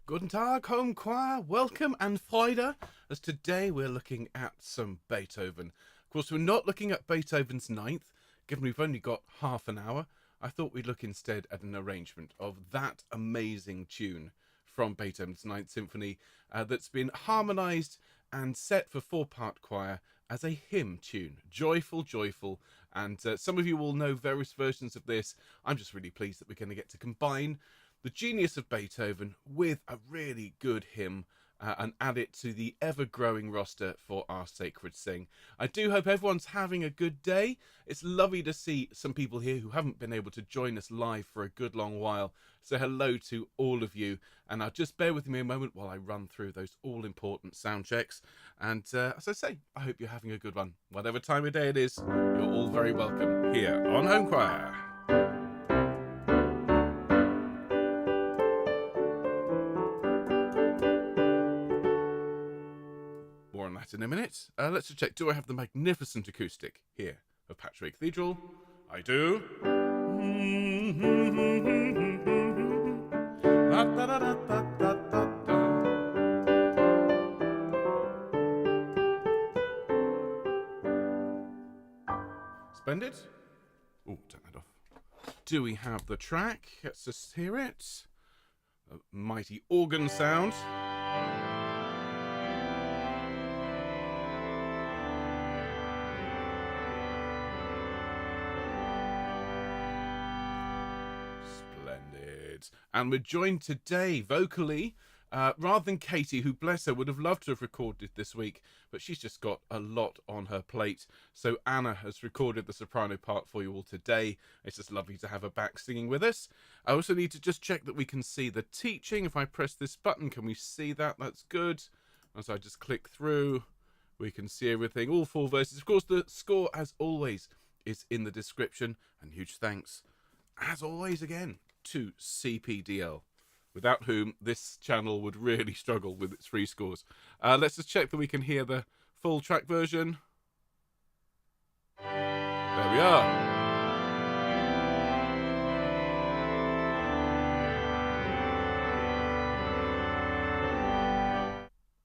Guten Tag, home choir. Welcome and Freude. As today we're looking at some Beethoven. Of course, we're not looking at Beethoven's Ninth, given we've only got half an hour. I thought we'd look instead at an arrangement of that amazing tune from Beethoven's Ninth Symphony that's been harmonised and set for four-part choir as a hymn tune. Joyful, joyful. And some of you will know various versions of this. I'm just really pleased that we're going to get to combine the genius of Beethoven with a really good hymn and add it to the ever-growing roster for our Sacred Sing. I do hope everyone's having a good day. It's lovely to see some people here who haven't been able to join us live for a good long while. So hello to all of you. And now just bear with me a moment while I run through those all-important sound checks. And as I say, I hope you're having a good one. Whatever time of day it is, you're all very welcome here on Home Choir. More on that in a minute. Let's just check. Do I have the magnificent acoustic here of Patchway Cathedral? I do. Splendid. Oh, turn that off. Do we have the track? Let's just hear it. A mighty organ sound. Splendid. And we're joined today vocally, rather than Katie, who, bless her, would have loved to have recorded this week, but she's just got a lot on her plate. So Anna has recorded the soprano part for you all today. It's just lovely to have her back singing with us. I also need to just check that we can see the teaching. If I press this button, can we see that? That's good. As I just click through, we can see everything, all four verses. Of course, the score, as always, is in the description. And huge thanks, as always, again, to CPDL, without whom this channel would really struggle with its free scores. Let's just check that we can hear the full track version. There we are.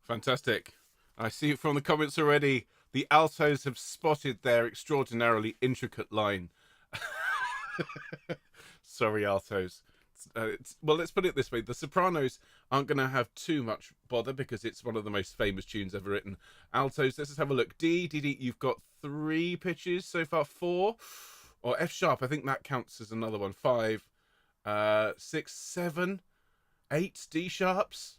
Fantastic. I see it from the comments already. The altos have spotted their extraordinarily intricate line. Sorry, altos. Well, let's put it this way. The sopranos aren't going to have too much bother because it's one of the most famous tunes ever written. Altos, let's just have a look. D, D, D. You've got 3 pitches so far. 4. Or F sharp. I think that counts as another one. 5, 6, 7, 8 D sharps.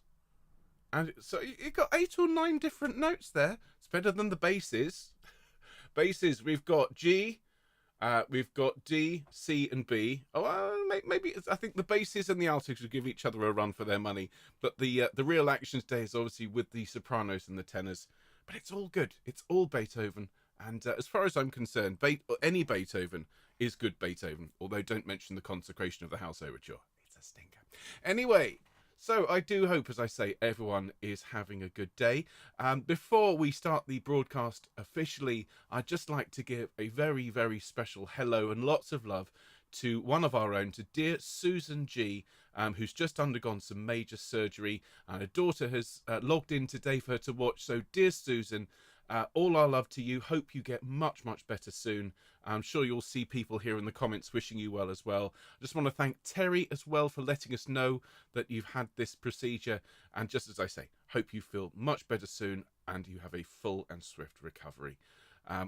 And so you've got 8 or 9 different notes there. It's better than the basses. Basses, we've got G. We've got D, C, and B. Maybe I think the basses and the altos would give each other a run for their money. But the real action today is obviously with the sopranos and the tenors. But it's all good. It's all Beethoven. And as far as I'm concerned, any Beethoven is good Beethoven. Although don't mention the Consecration of the House Overture. It's a stinker. Anyway. So I do hope, as I say, everyone is having a good day. Before we start the broadcast officially, I'd just like to give a very, very special hello and lots of love to one of our own, to dear Susan G, who's just undergone some major surgery. And her daughter has logged in today for her to watch. So dear Susan, all our love to you. Hope you get much, much better soon. I'm sure you'll see people here in the comments wishing you well as well. I just want to thank Terry as well for letting us know that you've had this procedure. And just as I say, hope you feel much better soon and you have a full and swift recovery.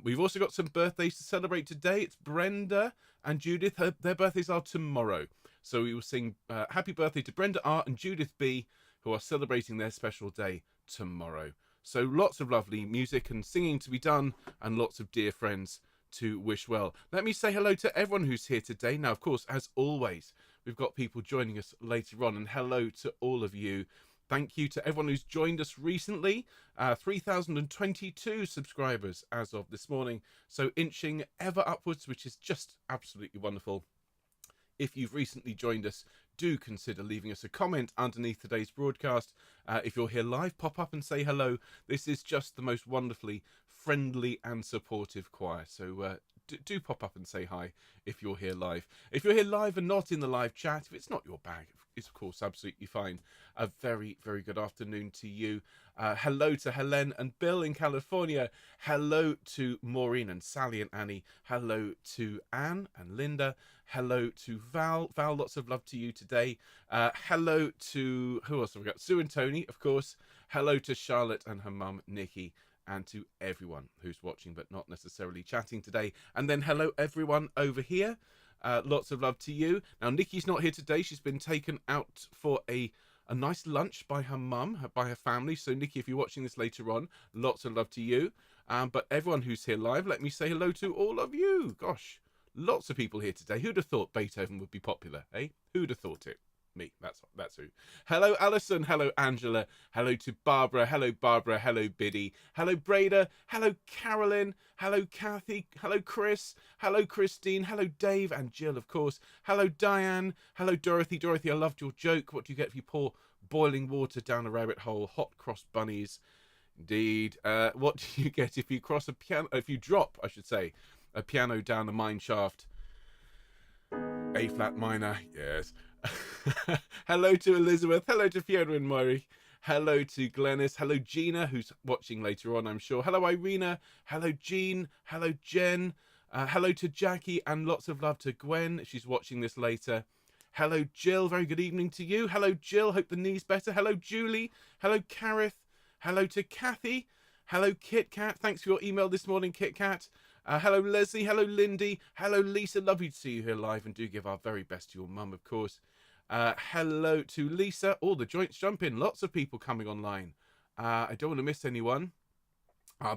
We've also got some birthdays to celebrate today. It's Brenda and Judith. Their birthdays are tomorrow. So we will sing happy birthday to Brenda R and Judith B, who are celebrating their special day tomorrow. So lots of lovely music and singing to be done and lots of dear friends to wish well. Let me say hello to everyone who's here today. Now, of course, as always, we've got people joining us later on, and hello to all of you. Thank you to everyone who's joined us recently. 3,022 subscribers as of this morning. So inching ever upwards, which is just absolutely wonderful. If you've recently joined us, do consider leaving us a comment underneath today's broadcast. If you're here live, pop up and say hello. This is just the most wonderfully friendly and supportive choir. So do pop up and say hi if you're here live. If you're here live and not in the live chat, if it's not your bag, it's of course absolutely fine. A very, very good afternoon to you. Hello to Helen and Bill in California. Hello to Maureen and Sally and Annie. Hello to Anne and Linda. Hello to Val. Val, lots of love to you today. Hello to, who else have we got? Sue and Tony, of course. Hello to Charlotte and her mum, Nikki. And to everyone who's watching but not necessarily chatting today. And then hello everyone over here. Lots of love to you. Now, Nikki's not here today. She's been taken out for a nice lunch by her mum, by her family. So, Nikki, if you're watching this later on, lots of love to you. But everyone who's here live, let me say hello to all of you. Gosh, lots of people here today. Who'd have thought Beethoven would be popular, eh? Who'd have thought it? Me, that's who. Hello Alison, hello Angela, hello to Barbara, hello Biddy, hello Breda, hello Carolyn, hello Kathy, hello Chris, hello Christine, hello Dave and Jill, of course, hello Diane, hello Dorothy. Dorothy, I loved your joke. What do you get if you pour boiling water down a rabbit hole? Hot cross bunnies. Indeed. What do you get if you cross a piano, if you drop, I should say, a piano down a mine shaft? A flat minor, yes. Hello to Elizabeth, hello to Fiona and Murray, hello to Glennis, hello Gina, who's watching later on, I'm sure. Hello Irina, hello Jean, hello Jen, hello to Jackie, and lots of love to Gwen, if she's watching this later. Hello Jill, very good evening to you. Hello Jill, hope the knee's better. Hello Julie, hello Kareth, hello to Kathy, hello Kit Kat, thanks for your email this morning, Kit Kat. Hello Leslie, hello Lindy, hello Lisa, lovely to see you here live, and do give our very best to your mum, of course. Hello to Lisa, all the joints jump in, lots of people coming online. I don't want to miss anyone.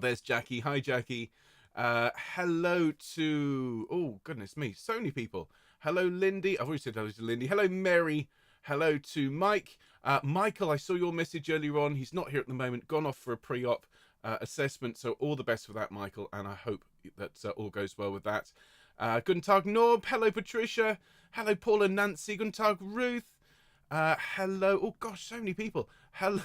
There's Jackie, hi Jackie. Hello to, oh goodness me, so many people. Hello Lindy, I've already said hello to Lindy. Hello Mary, hello to Mike. Michael, I saw your message earlier on, he's not here at the moment, gone off for a pre-op assessment, so all the best for that, Michael, and I hope that all goes well with that. Guten Tag Norb, hello Patricia, hello Paul and Nancy, guten Tag Ruth, hello, oh gosh, so many people, hello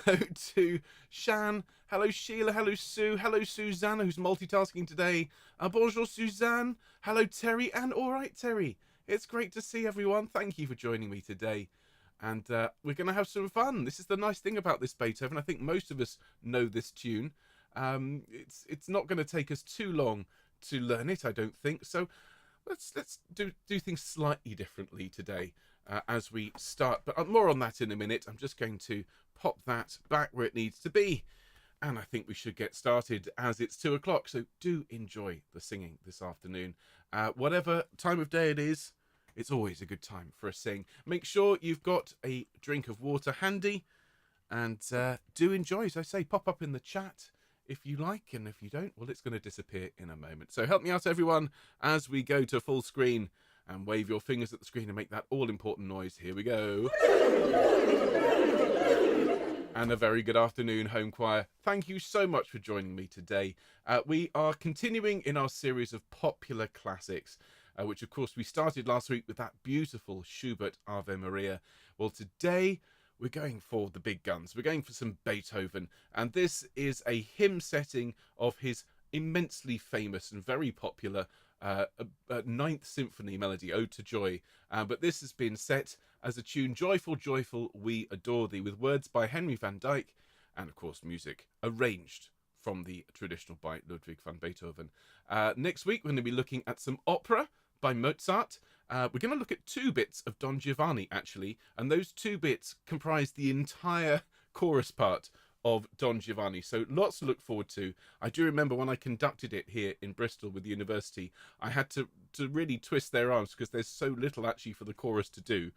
to Shan, hello Sheila, hello Sue, hello Susanna, who's multitasking today, bonjour Suzanne, hello Terry, and alright Terry, it's great to see everyone, thank you for joining me today. And we're going to have some fun. This is the nice thing about this Beethoven. I think most of us know this tune. It's not going to take us too long to learn it, I don't think. So let's do things slightly differently today as we start. But more on that in a minute. I'm just going to pop that back where it needs to be. And I think we should get started as it's 2 o'clock. So do enjoy the singing this afternoon. Whatever time of day it is, it's always a good time for a sing. Make sure you've got a drink of water handy. And do enjoy, as I say, pop up in the chat if you like, and if you don't, well, it's going to disappear in a moment. So help me out, everyone, as we go to full screen, and wave your fingers at the screen and make that all-important noise. Here we go. And a very good afternoon, Home Choir. Thank you so much for joining me today. We are continuing in our series of popular classics, which, of course, we started last week with that beautiful Schubert Ave Maria. Well, today we're going for the big guns. We're going for some Beethoven. And this is a hymn setting of his immensely famous and very popular Ninth Symphony melody, Ode to Joy. But this has been set as a tune, Joyful, Joyful, We Adore Thee, with words by Henry van Dyck, and of course music arranged from the traditional by Ludwig van Beethoven. Next week, we're going to be looking at some opera by Mozart. We're going to look at 2 bits of Don Giovanni, actually, and those 2 bits comprise the entire chorus part of Don Giovanni, so lots to look forward to. I do remember when I conducted it here in Bristol with the university, I had to really twist their arms because there's so little actually for the chorus to do.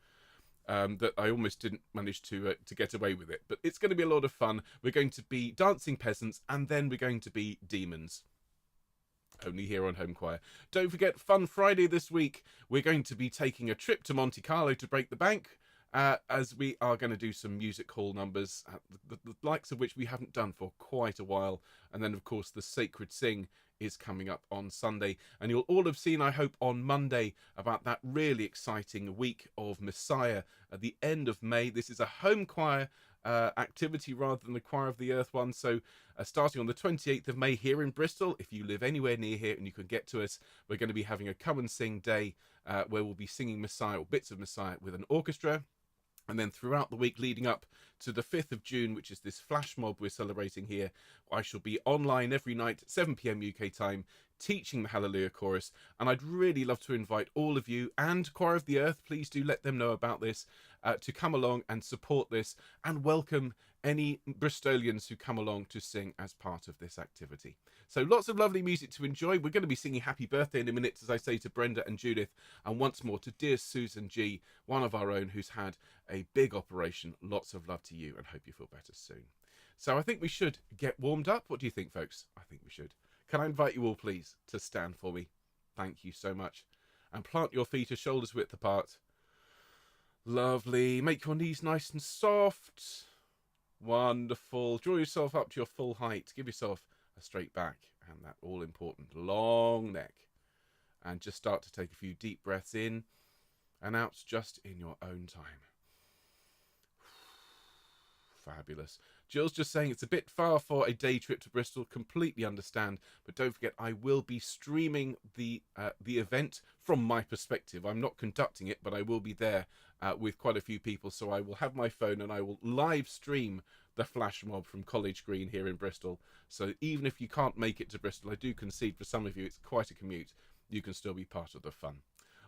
That I almost didn't manage to get away with it. But it's going to be a lot of fun. We're going to be dancing peasants, and then we're going to be demons. Only here on Home Choir. Don't forget, Fun Friday this week. We're going to be taking a trip to Monte Carlo to break the bank, as we are going to do some music hall numbers, the likes of which we haven't done for quite a while. And then, of course, the Sacred Sing is coming up on Sunday. And you'll all have seen, I hope, on Monday about that really exciting week of Messiah at the end of May. This is a home choir activity rather than the Choir of the Earth one. So starting on the 28th of May here in Bristol, if you live anywhere near here and you can get to us, we're going to be having a come and sing day where we'll be singing Messiah or bits of Messiah with an orchestra. And then throughout the week leading up to the 5th of June, which is this flash mob we're celebrating here, I shall be online every night at 7 p.m. UK time, teaching the Hallelujah Chorus. And I'd really love to invite all of you and Choir of the Earth, please do let them know about this, to come along and support this and welcome any Bristolians who come along to sing as part of this activity. So lots of lovely music to enjoy. We're going to be singing Happy Birthday in a minute, as I say, to Brenda and Judith, and once more to dear Susan G, one of our own who's had a big operation. Lots of love to you and hope you feel better soon. So I think we should get warmed up. What do you think, folks? I think we should. Can I invite you all, please, to stand for me? Thank you so much. And plant your feet a shoulder's width apart. Lovely. Make your knees nice and soft. Wonderful. Draw yourself up to your full height. Give yourself a straight back and that all-important long neck. And just start to take a few deep breaths in and out just in your own time. Fabulous. Jill's just saying it's a bit far for a day trip to Bristol. Completely understand. But don't forget, I will be streaming the event from my perspective. I'm not conducting it, but I will be there with quite a few people. So I will have my phone and I will live stream the flash mob from College Green here in Bristol. So even if you can't make it to Bristol, I do concede for some of you it's quite a commute. You can still be part of the fun.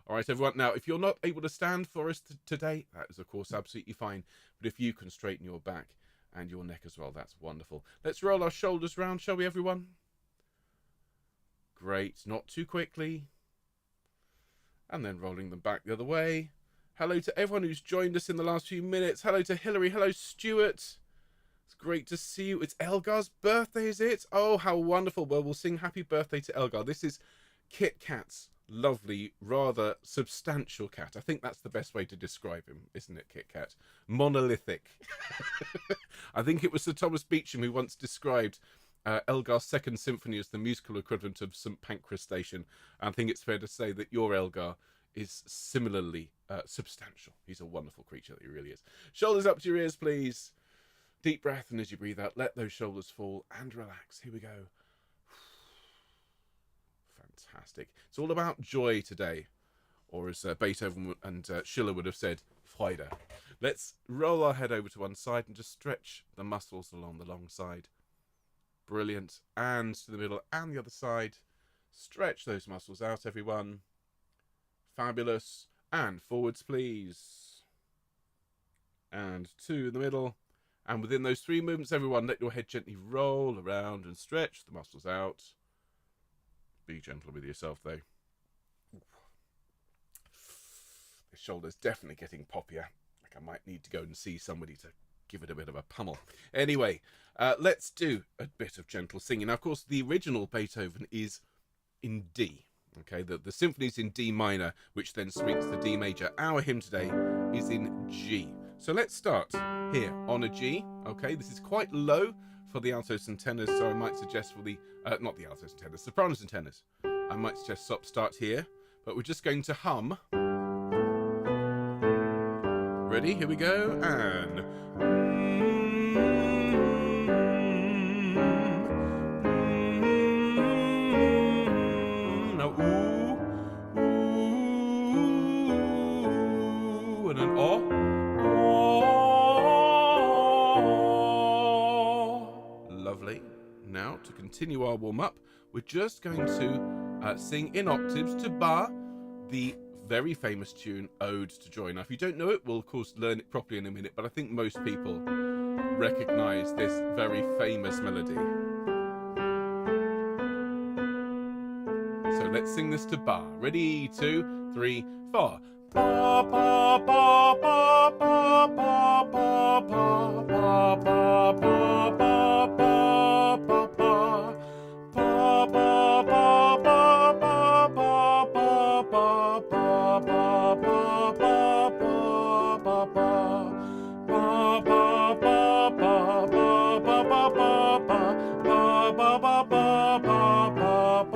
All right, everyone. Now, if you're not able to stand for us today, that is, of course, absolutely fine. But if you can straighten your back and your neck as well, that's wonderful. Let's roll our shoulders round, shall we, everyone? Great. Not too quickly. And then rolling them back the other way. Hello to everyone who's joined us in the last few minutes. Hello to Hilary. Hello, Stuart. It's great to see you. It's Elgar's birthday, is it? Oh, how wonderful. Well, we'll sing happy birthday to Elgar. This is Kit Kat's lovely, rather substantial cat. I think that's the best way to describe him, isn't it, Kit Kat? Monolithic. I think it was Sir Thomas Beecham who once described Elgar's second symphony as the musical equivalent of St Pancras Station. I think it's fair to say that your Elgar is similarly substantial. He's a wonderful creature, that he really is. Shoulders up to your ears, please. Deep breath, and as you breathe out, let those shoulders fall and relax. Here we go. Fantastic. It's all about joy today, or as Beethoven and Schiller would have said, Freude. Let's roll our head over to one side and just stretch the muscles along the long side. Brilliant. And to the middle and the other side. Stretch those muscles out, everyone. Fabulous. And forwards, please. And two in the middle. And within those three movements, everyone, let your head gently roll around and stretch the muscles out. Be gentle with yourself, though. The shoulder's definitely getting poppier. Like I might need to go and see somebody to give it a bit of a pummel. Anyway, let's do a bit of gentle singing. Now, of course, the original Beethoven is in D. Okay, the symphony's in D minor, which then swings to D major. Our hymn today is in G. So let's start here on a G. Okay, this is quite low for the altos and tenors, so I might suggest for the, not the altos and tenors, sopranos and tenors, I might suggest start here, but we're just going to hum. Ready? Here we go, and... Now, ooh, ooh, and an oh. Lovely. Now, to continue our warm-up, we're just going to sing in octaves to Bach, the very famous tune, Ode to Joy. Now, if you don't know it, we'll, of course, learn it properly in a minute, but I think most people recognise this very famous melody. So let's sing this to Bach. Ready, 2, 3, 4. Ba ba ba ba ba ba ba ba ba ba ba ba ba ba ba. Ba ba ba ba ba ba ba ba ba ba ba ba ba ba. Ba ba ba ba ba ba ba ba ba ba ba ba ba ba ba.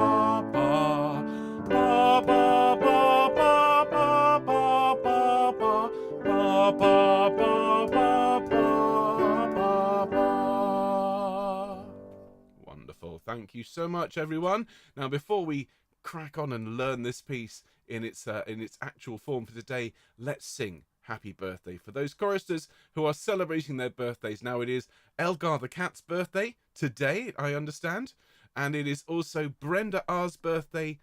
you so much, everyone. Now, before we crack on and learn this piece in its actual form for today, let's sing happy birthday for those choristers who are celebrating their birthdays. Now, it is Elgar the cat's birthday today, I understand, and it is also Brenda R's birthday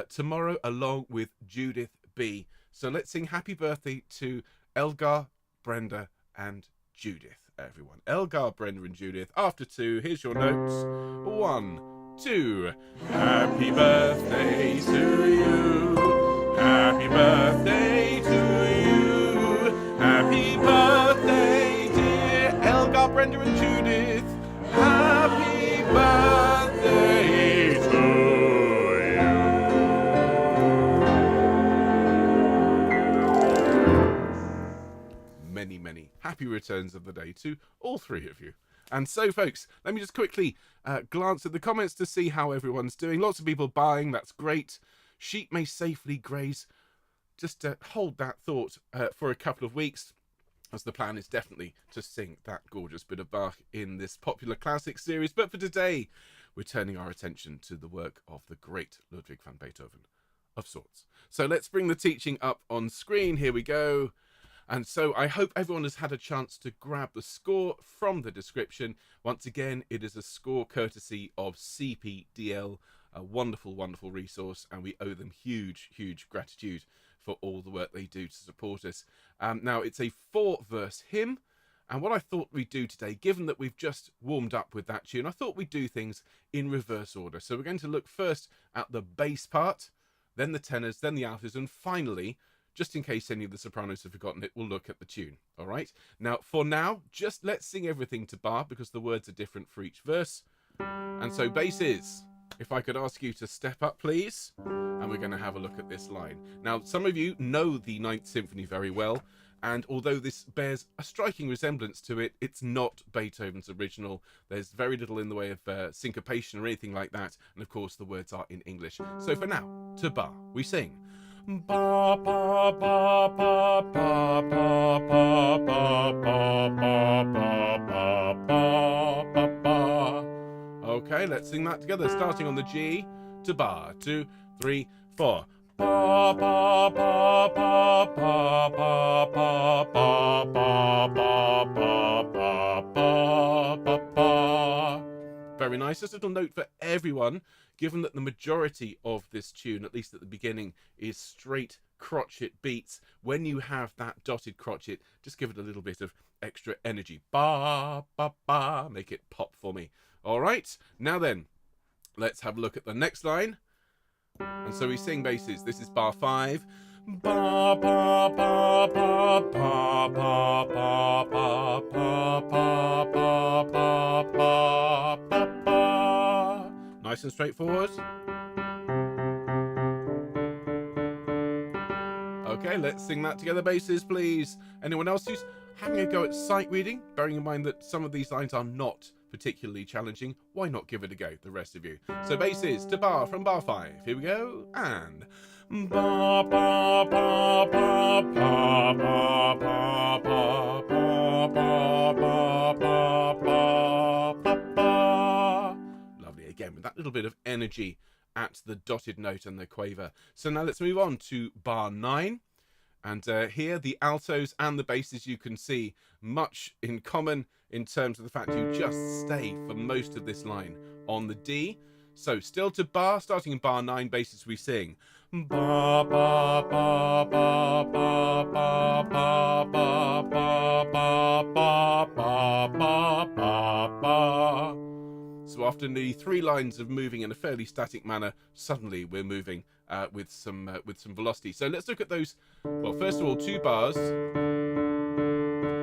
tomorrow, along with Judith B. So let's sing happy birthday to Elgar, Brenda, and Judith, everyone. Elgar, Brenda, and Judith. After 2, here's your notes. 1, 2. Happy birthday to you. Happy birthday to you. Happy birthday, dear Elgar, Brenda, and Judith. Happy birthday to you. Many happy returns of the day to all 3 of you. And so, folks, let me just quickly glance at the comments to see how everyone's doing. Lots of people buying, that's great. Sheep may safely graze. Just hold that thought for a couple of weeks, as the plan is definitely to sing that gorgeous bit of Bach in this popular classic series. But for today, we're turning our attention to the work of the great Ludwig van Beethoven, of sorts. So let's bring the teaching up on screen. Here we go. And so I hope everyone has had a chance to grab the score from the description. Once again, it is a score courtesy of CPDL, a wonderful, wonderful resource, and we owe them huge, huge gratitude for all the work they do to support us. Now, it's a 4-verse hymn, and what I thought we'd do today, given that we've just warmed up with that tune, I thought we'd do things in reverse order. So we're going to look first at the bass part, then the tenors, then the altos, and finally, just in case any of the sopranos have forgotten it, we'll look at the tune. All right? Now, for now, just let's sing everything to bar, because the words are different for each verse. And so basses, if I could ask you to step up, please. And we're going to have a look at this line. Now, some of you know the Ninth Symphony very well, and although this bears a striking resemblance to it, it's not Beethoven's original. There's very little in the way of syncopation or anything like that, and of course the words are in English. So for now, to bar, we sing. Ba ba ba ba ba ba ba ba ba ba ba ba ba. Okay, let's sing that together, starting on the G to bar. 2, 3, 4. Ba ba ba ba ba ba ba ba ba ba ba ba ba. Very nice. Just a little note for everyone, given that the majority of this tune, at least at the beginning, is straight crotchet beats. When you have that dotted crotchet, just give it a little bit of extra energy. Ba ba ba, make it pop for me. All right, now then, let's have a look at the next line. And so we sing basses. This is bar 5. Ba ba ba ba ba ba ba ba ba ba ba ba ba ba. Nice and straightforward. Okay, let's sing that together, basses, please. Anyone else who's having a go at sight reading, bearing in mind that some of these lines are not particularly challenging, why not give it a go, the rest of you? So basses to bar from bar 5. Here we go, and ba ba ba ba ba ba ba ba ba ba ba ba ba. Lovely, again with that little bit of energy at the dotted note and the quaver. So now let's move on to bar 9. And here the altos and the basses, you can see much in common in terms of the fact you just stay for most of this line on the D. So still to bar, starting in bar 9, basses we sing. Ba ba ba ba ba ba ba ba ba ba ba ba ba ba. So after the 3 lines of moving in a fairly static manner, suddenly we're moving with some velocity. So let's look at those. Well, first of all, 2 bars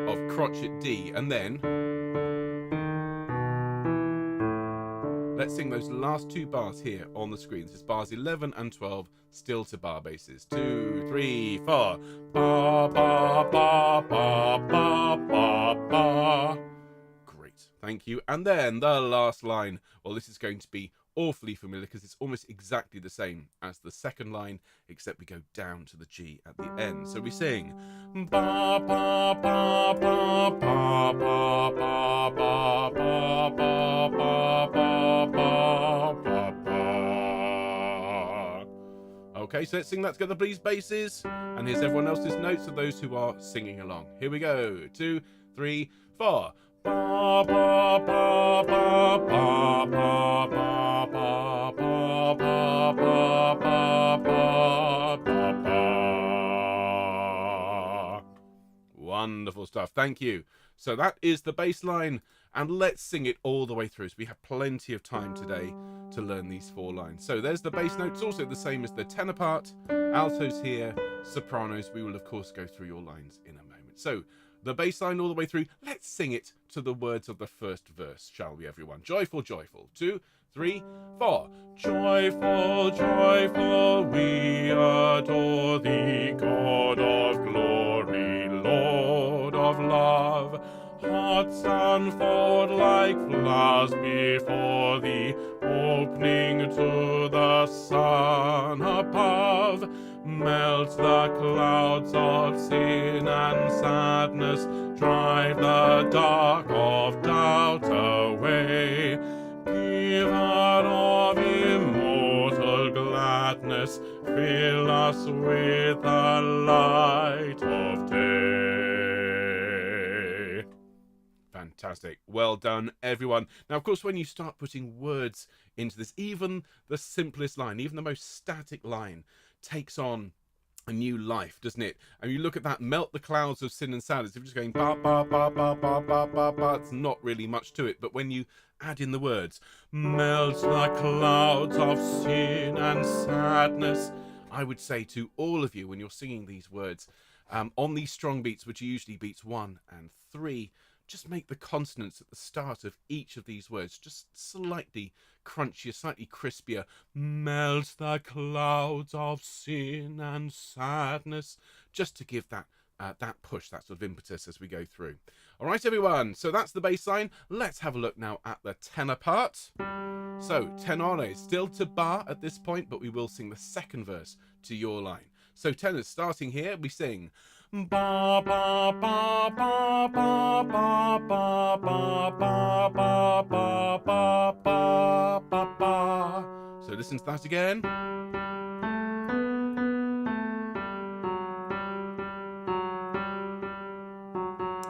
of crotchet D, and then let's sing those last 2 bars here on the screen. This is bars 11 and 12, still to bar basses. 2, 3, 4. Ba ba ba ba ba ba ba. Great, thank you. And then the last line. Well, this is going to be awfully familiar because it's almost exactly the same as the second line, except we go down to the G at the end. So we sing ba ba ba ba ba ba ba ba ba ba ba ba ba Okay, so let's sing that together, please, basses. And here's everyone else's notes of those who are singing along. Here we go. 2, 3, 4. Ba ba ba ba ba ba ba ba ba ba ba ba ba ba. Wonderful stuff. Thank you. So that is the bass line, and let's sing it all the way through. So we have plenty of time today to learn these 4 lines. So there's the bass notes, also the same as the tenor part. Altos here, sopranos. We will of course go through your lines in a moment. So the bass line all the way through. Let's sing it to the words of the first verse, shall we, everyone? Joyful, joyful. 2, 3, 4. Joyful, joyful, we adore thee, God of glory, Lord of love. Hearts unfold like flowers before thee, opening to the sun above. Melt the clouds of sin and sadness, drive the dark of doubt away. Giver of immortal gladness, fill us with the light of day. Fantastic. Well done, everyone. Now, of course, when you start putting words into this, even the simplest line, even the most static line, takes on a new life, doesn't it? And you look at that, melt the clouds of sin and sadness. If you're just going ba ba ba ba ba ba ba ba, it's not really much to it. But when you add in the words, melt the clouds of sin and sadness, I would say to all of you when you're singing these words, on these strong beats, which are usually beats 1 and 3, just make the consonants at the start of each of these words just slightly crunchier, slightly crispier. Melt the clouds of sin and sadness, just to give that that push, that sort of impetus as we go through. All right, everyone, so that's the bass line. Let's have a look now at the tenor part. So tenore, still to bar at this point, but we will sing the second verse to your line. So tenors, starting here, we sing ba ba ba ba ba ba ba ba ba ba ba ba ba ba. So listen to that again.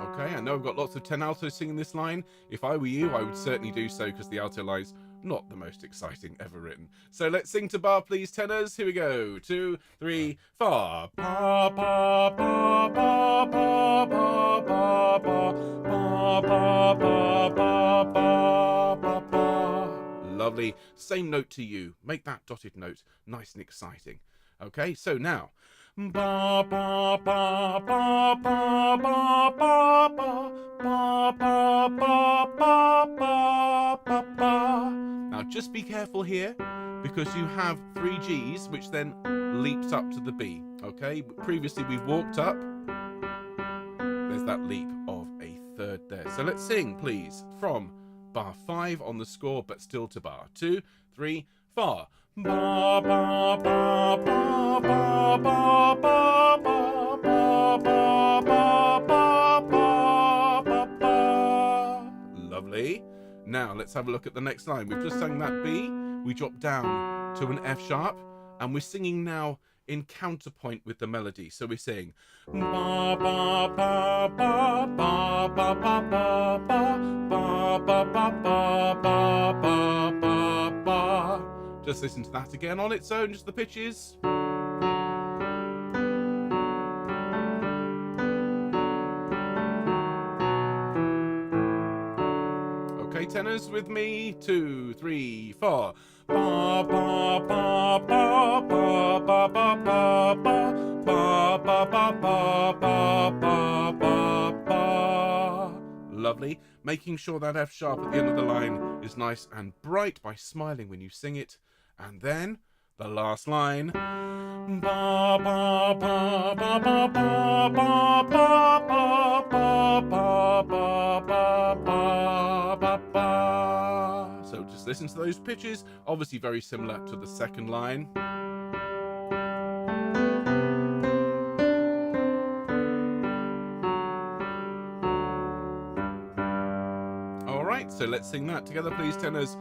Okay, I know I've got lots of altos singing this line. If I were you, I would certainly do so, because the alto line's not the most exciting ever written. So let's sing to bar, please, tenors. Here we go. 2, 3, 4. Ba ba ba ba ba ba ba ba ba ba ba ba ba ba. Lovely. Same note to you. Make that dotted note nice and exciting. Okay, so now ba ba ba ba ba ba ba ba ba ba ba ba ba ba. Now just be careful here, because you have 3 G's, which then leaps up to the B. Okay, previously we've walked up. There's that leap of a 3rd there. So let's sing, please, from bar 5 on the score, but still to bar 2, 3, 4. Ba ba ba ba ba ba ba ba ba ba ba ba ba. Lovely. Now let's have a look at the next line. We've just sung that B. We drop down to an F sharp, and we're singing now in counterpoint with the melody. So we're saying ba ba ba ba ba ba ba ba ba ba ba ba ba ba ba ba. Just listen to that again on its own, just the pitches. Okay, tenors with me. 2, 3, 4. Ba ba ba ba ba ba ba ba ba ba ba ba ba ba ba ba. Lovely. Making sure that F sharp at the end of the line is nice and bright by smiling when you sing it. And then the last line. Ba ba ba ba ba ba ba ba ba ba ba ba ba ba. So just listen to those pitches. Obviously very similar to the second line. All right, so let's sing that together, please, tenors.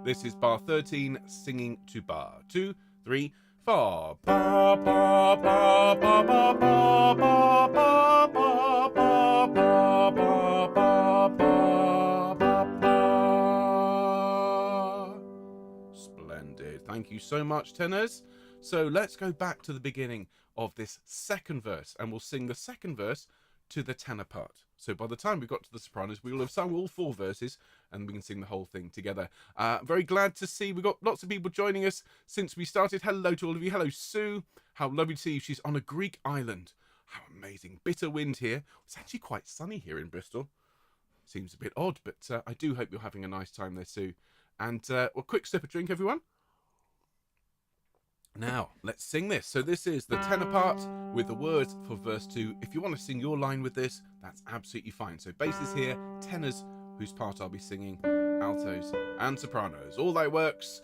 This is bar 13, singing to bar 2, 3, 4. Ba ba ba ba ba ba ba ba ba ba ba ba ba ba ba. Splendid. Thank you so much, tenors. So let's go back to the beginning of this second verse, and we'll sing the second verse to the tenor part. So by the time we got to the sopranos, we will have sung all 4 verses and we can sing the whole thing together. Very glad to see we've got lots of people joining us since we started. Hello to all of you. Hello, Sue. How lovely to see you. She's on a Greek island. How amazing. Bitter wind here. It's actually quite sunny here in Bristol. Seems a bit odd, but I do hope you're having a nice time there, Sue. And well, quick sip of drink, everyone. Now, let's sing this. So this is the tenor part with the words for verse 2. If you want to sing your line with this, that's absolutely fine. So basses here, tenors, whose part I'll be singing, altos and sopranos. All thy works,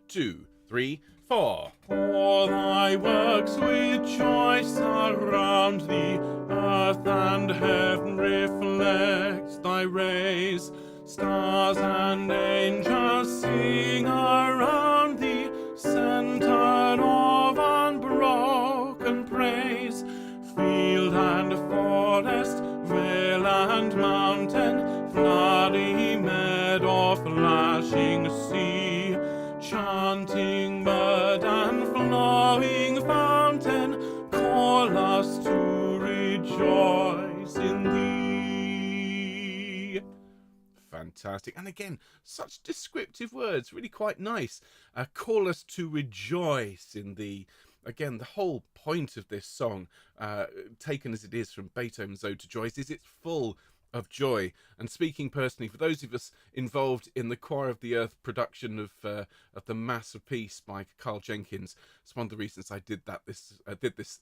2, 3, 4. All thy works with choice around thee, earth and heaven reflect thy rays. Stars and angels sing around thee, centered of unbroken praise. Field and forest, vale and mountain, floody meadow, flashing sea, chanting bird and flowing fountain, call us to rejoice in thee. Fantastic. And again, such descriptive words, really quite nice. Call us to rejoice in thee. Again, the whole point of this song, taken as it is from Beethoven's Ode to Joy, is it's full of joy. And speaking personally, for those of us involved in the Choir of the Earth production of the Mass of Peace by Carl Jenkins, it's one of the reasons I did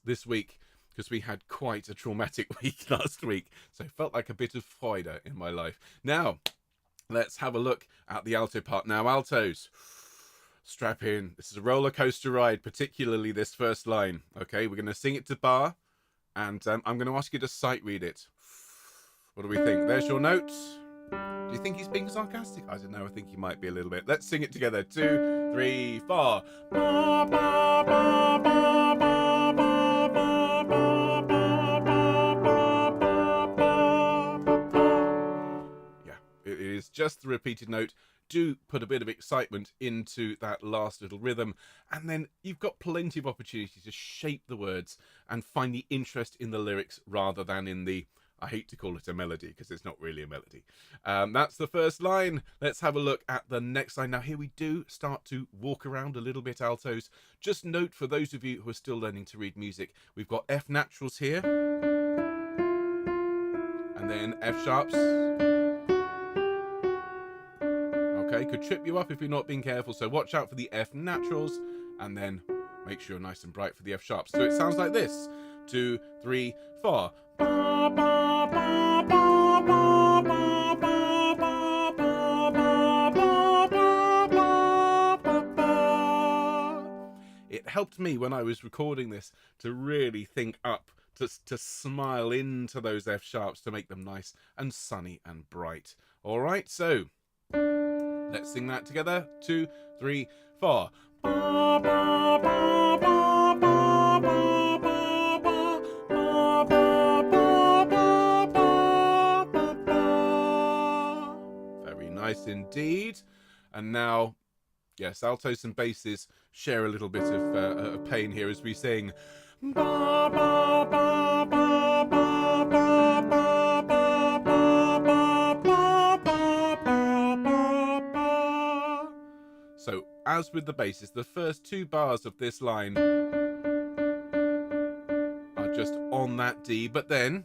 this week, because we had quite a traumatic week last week. So it felt like a bit of Freude in my life. Now, let's have a look at the alto part. Now, altos, strap in. This is a roller coaster ride, particularly this first line. Okay, we're going to sing it to bar, and I'm going to ask you to sight read it. What do we think? There's your note. Do you think he's being sarcastic? I don't know. I think he might be a little bit. Let's sing it together. 2, 3, 4. Ba, ba, ba, ba, ba, ba, ba, ba, ba, ba, ba, ba, ba. Yeah, it is just the repeated note. Do put a bit of excitement into that last little rhythm, and then you've got plenty of opportunity to shape the words and find the interest in the lyrics rather than in the, I hate to call it a melody because it's not really a melody. That's the first line. Let's have a look at the next line. Now here we do start to walk around a little bit, altos. Just note, for those of you who are still learning to read music, we've got F naturals here, and then F sharps. Okay, could trip you up if you're not being careful, so watch out for the F naturals, and then make sure you're nice and bright for the F sharps. So it sounds like this. 2, 3, 4. Ba, ba, ba, ba, ba, ba, ba, ba, ba, ba, ba, ba, ba. It helped me when I was recording this to really think up, to smile into those F sharps to make them nice and sunny and bright. All right, so let's sing that together. 2, 3, 4. Ba, ba, ba, ba, ba, ba, ba, ba, ba, ba, ba, ba. Very nice indeed. And now, yes, altos and basses share a little bit of pain here as we sing. Ba, ba, ba, ba, ba, ba, ba, ba, ba, ba, ba, ba, ba. So, as with the basses, the first 2 bars of this line are just on that D, but then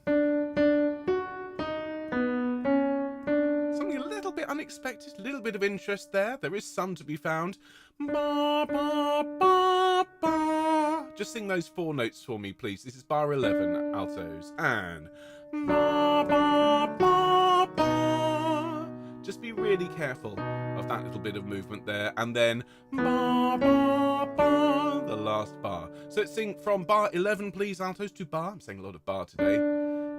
something a little bit unexpected, a little bit of interest there. There is some to be found. Ba, ba, ba, ba. Just sing those 4 notes for me, please. This is bar 11, altos, and ba, ba, ba, ba. Just be really careful of that little bit of movement there, and then ba, ba, ba, the last bar. So let's sing from bar 11, please, altos, to bar. I'm saying a lot of bar today.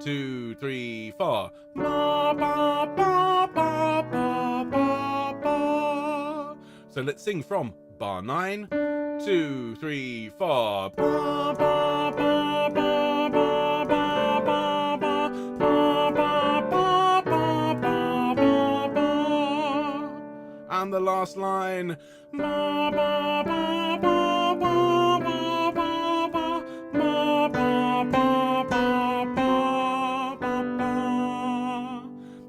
2, 3, 4. Ba, ba, ba, ba, ba, ba, ba. So let's sing from bar 9 2, 3, 4. Ba, ba, ba, ba, ba, ba, ba, ba, ba, ba, ba, ba, ba. And the last line. Ba, ba, ba, ba, ba, ba, ba, ba, ba, ba, ba, ba, ba, ba.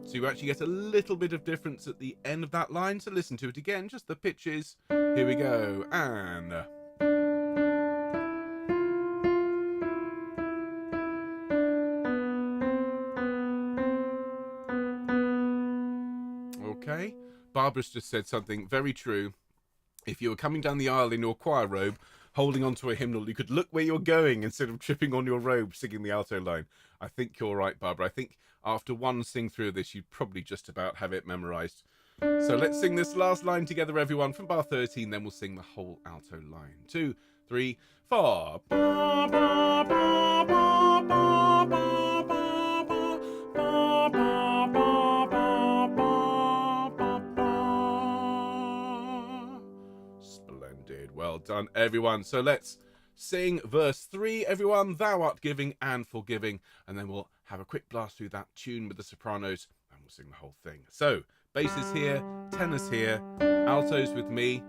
So you actually get a little bit of difference at the end of that line. So listen to it again, just the pitches. Here we go. And okay. Barbara's just said something very true. If you were coming down the aisle in your choir robe, holding onto a hymnal, you could look where you're going instead of tripping on your robe singing the alto line. I think you're right, Barbara. I think after one sing through of this, you'd probably just about have it memorized. So let's sing this last line together, everyone, from bar 13. Then we'll sing the whole alto line. 2, 3, 4. Ba, ba, ba, ba, ba, ba, ba, ba, ba, ba, ba, ba, ba. Splendid. Well done, everyone. So let's sing verse 3, everyone. Thou art giving and forgiving. And then we'll have a quick blast through that tune with the sopranos and we'll sing the whole thing. So bass is here, tenors here, altos with me.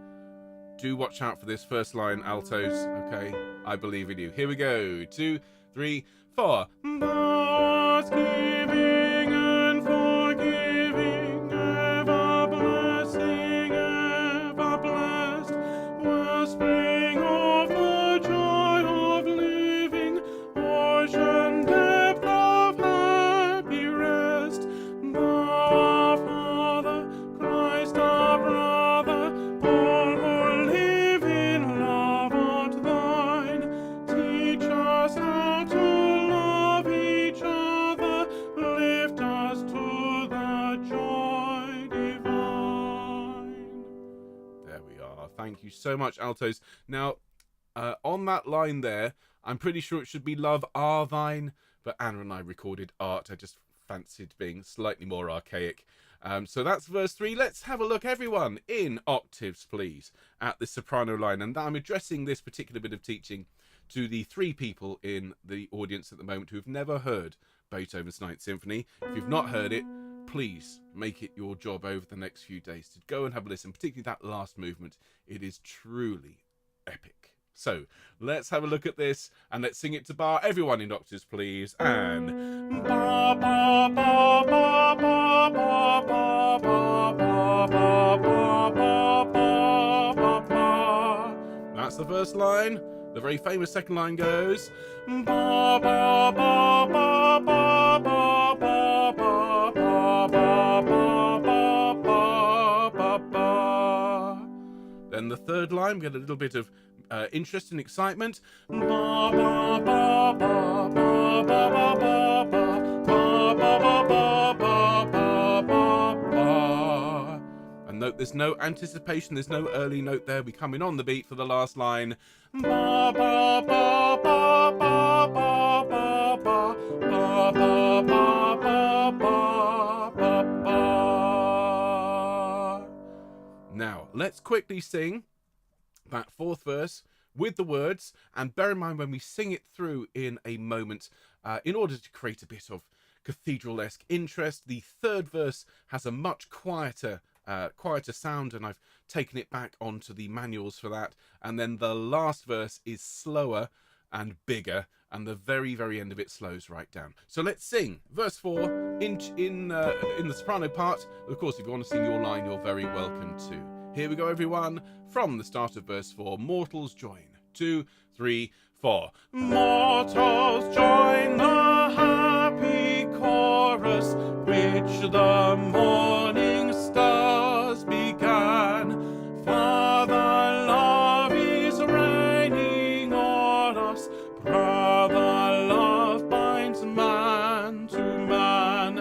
Do watch out for this first line, altos, okay? I believe in you. Here we go. 2, 3, 4. Thou art giving and forgiving, ever blessing, ever blessed, wellspring of the joy of living, ocean depth of happy rest. Thou, Father, Christ our brother, all who live in love art thine. Teach us how to love each other, lift us to the joy divine. There we are. Thank you so much, altos. Now, on that line there, I'm pretty sure it should be love are thine, but Anna and I recorded art. I just fancied being slightly more archaic. So that's verse 3. Let's have a look, everyone, in octaves, please, at the soprano line. And I'm addressing this particular bit of teaching to the 3 people in the audience at the moment who've never heard Beethoven's Ninth Symphony. If you've not heard it, please make it your job over the next few days to go and have a listen, particularly that last movement. It is truly epic. So let's have a look at this and let's sing it to bar. Everyone in octaves, please. And ba ba ba ba ba ba ba ba ba ba ba ba ba. That's the first line. The very famous second line goes ba ba ba ba ba ba ba ba ba ba ba ba ba. Then the third line, we get a little bit of interest and excitement. Ba ba ba ba ba ba ba ba ba ba ba ba ba. And note there's no anticipation, there's no early note there. We come in on the beat for the last line. Ba ba ba ba ba ba ba ba ba ba ba ba ba ba. Now let's quickly sing that fourth verse with the words, and bear in mind when we sing it through in a moment, in order to create a bit of cathedral-esque interest, the third verse has a much quieter sound, and I've taken it back onto the manuals for that. And then the last verse is slower and bigger, and the very, very end of it slows right down. So let's sing verse 4 in the soprano part. Of course, if you want to sing your line, you're very welcome to. Here we go, everyone, from the start of verse 4. Mortals join. 2, 3, 4. Mortals join the happy chorus which the morning stars began. Father, love is raining on us. Brother, love binds man to man.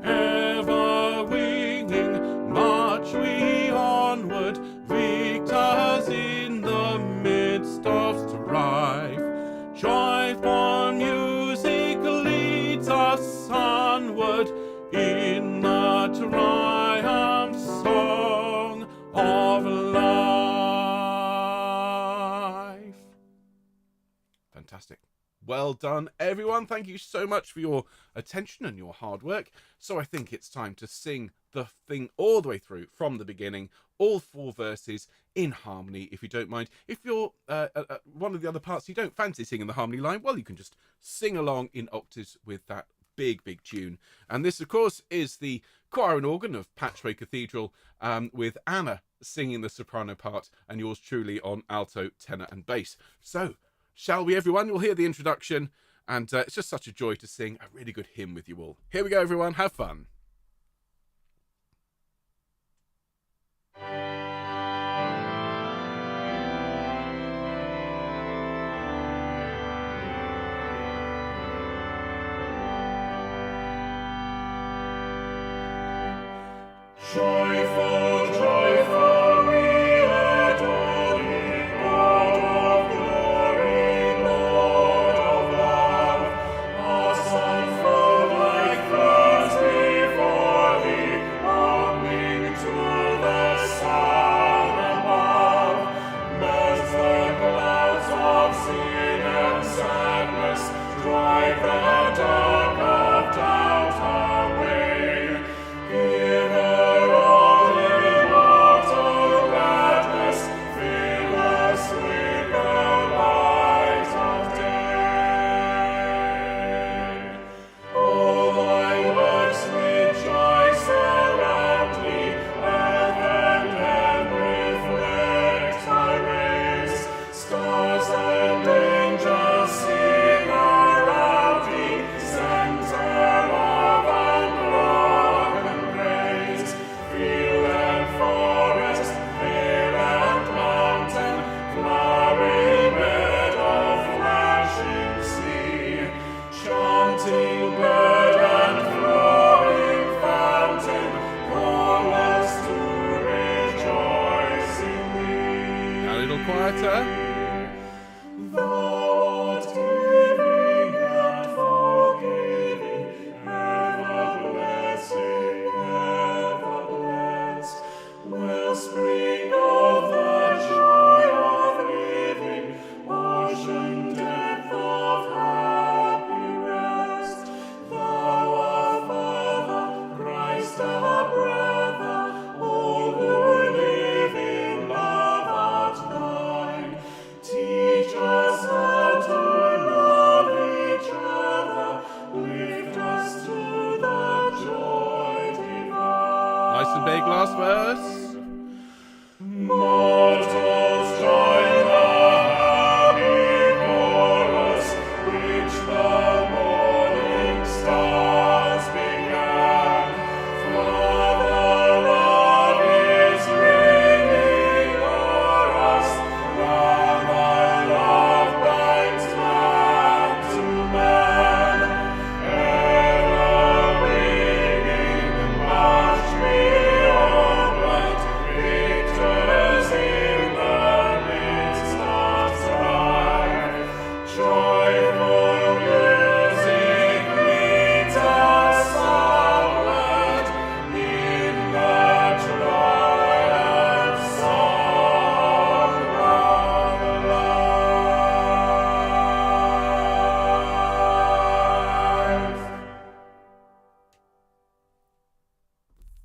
Ever winging, march we onward, victors in the midst of strife. Joyful music leads us onward in the triumph song of life. Fantastic. Well done, everyone. Thank you so much for your attention and your hard work. So I think it's time to sing the thing all the way through from the beginning, all 4 verses in harmony, if you don't mind. If you're one of the other parts you don't fancy singing the harmony line, well, you can just sing along in octaves with that big tune. And this, of course, is the choir and organ of Patchway Cathedral, with Anna singing the soprano part and yours truly on alto, tenor and bass. So shall we, everyone? You'll hear the introduction, and it's just such a joy to sing a really good hymn with you all. Here we go, everyone. Have fun. Joyful, joyful, we adore thee, Lord of glory, Lord of love. Our sonfold like floods before thee, opening to the sun above. As the clouds of sin and sadness drive the dark of doubt away, give last verse. Mortals join the happy chorus, which the morning stars began. Father, love is reigning o'er us, rather love binds man to man. Ever winning, march we onward, victors in the midst of strife. Joyful music leads us onward in the triumph song of life.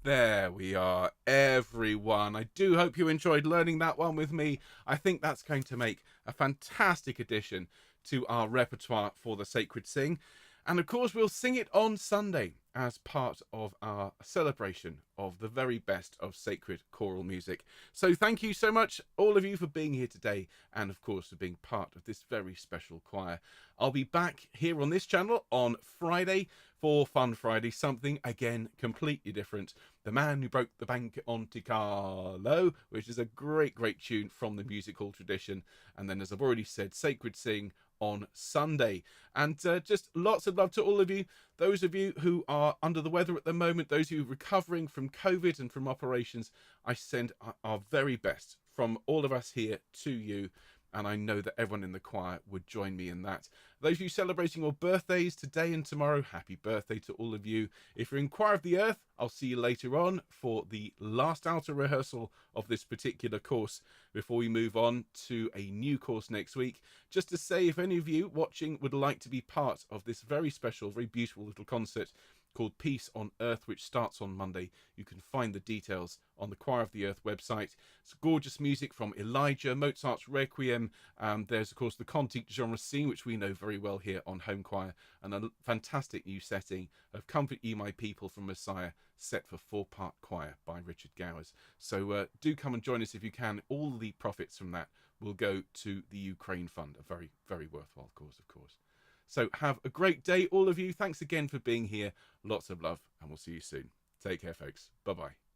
There we are, everyone. I do hope you enjoyed learning that one with me. I think that's going to make a fantastic addition to our repertoire for the Sacred Sing. And of course, we'll sing it on Sunday as part of our celebration of the very best of sacred choral music. So thank you so much, all of you, for being here today, and of course for being part of this very special choir. I'll be back here on this channel on Friday for Fun Friday, something again completely different. The Man Who Broke the Bank at Monte Carlo, which is a great tune from the musical tradition. And then, as I've already said, Sacred Sing on Sunday. And just lots of love to all of you. Those of you who are under the weather at the moment, those of you recovering from COVID and from operations, I send our very best from all of us here to you. and I know that everyone in the choir would join me in that. Those of you celebrating your birthdays today and tomorrow, happy birthday to all of you. If you're in Choir of the Earth, I'll see you later on for the last alto rehearsal of this particular course before we move on to a new course next week. Just to say, if any of you watching would like to be part of this very special, very beautiful little concert called Peace on Earth, which starts on Monday, you can find the details on the Choir of the Earth website. It's gorgeous music from Elijah, Mozart's Requiem. There's, of course, the Cantique genre scene, which we know very well here on Home Choir, and a fantastic new setting of Comfort Ye My People from Messiah, set for 4-part choir by Richard Gowers. So do come and join us if you can. All the profits from that will go to the Ukraine Fund, a very, very worthwhile cause, of course. So have a great day, all of you. Thanks again for being here. Lots of love, and we'll see you soon. Take care, folks. Bye-bye.